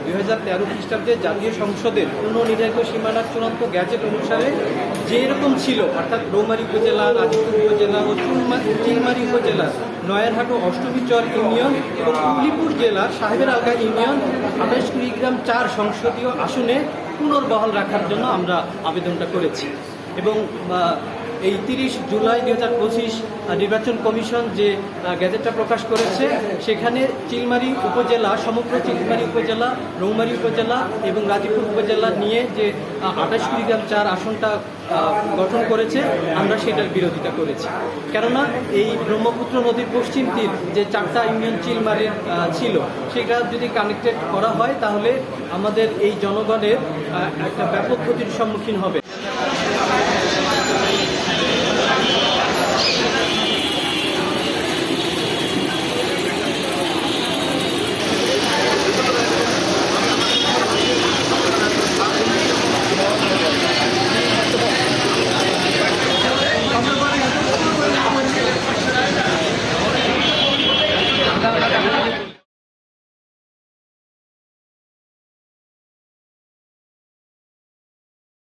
2013 খ্রিস্টাব্দে জাতীয় সংসদের পুনর্নির্ধারিত সীমানার চূড়ান্ত গ্যাজেট অনুসারে যেরকম ছিল, অর্থাৎ রৌমারী উপজেলা, রাজীবপুর উপজেলা ও চিলমারী উপজেলার নয়ারহাট ও অষ্টমীচর ইউনিয়ন এবং উলিপুর জেলার সাহেবের আলগা ইউনিয়ন 28 কুড়িগ্রাম 4 সংসদীয় আসনে পুনর্বহাল রাখার জন্য আমরা আবেদনটা করেছি। এবং এই 30 জুলাই 2025 নির্বাচন কমিশন যে গ্যাজেটটা প্রকাশ করেছে, সেখানে চিলমারী উপজেলা, সমগ্র চিলমারী উপজেলা, রৌমারী উপজেলা এবং রাজীবপুর উপজেলা নিয়ে যে 28 কুড়িগ্রাম 4 আসনটা গঠন করেছে, আমরা সেটার বিরোধিতা করেছি। কেননা এই ব্রহ্মপুত্র নদীর পশ্চিম তীর যে 4টা ইউনিয়ন চিলমারির ছিল, সেটা যদি কানেক্টেড করা হয় তাহলে আমাদের এই জনগণের একটা ব্যাপক ক্ষতির সম্মুখীন হবে।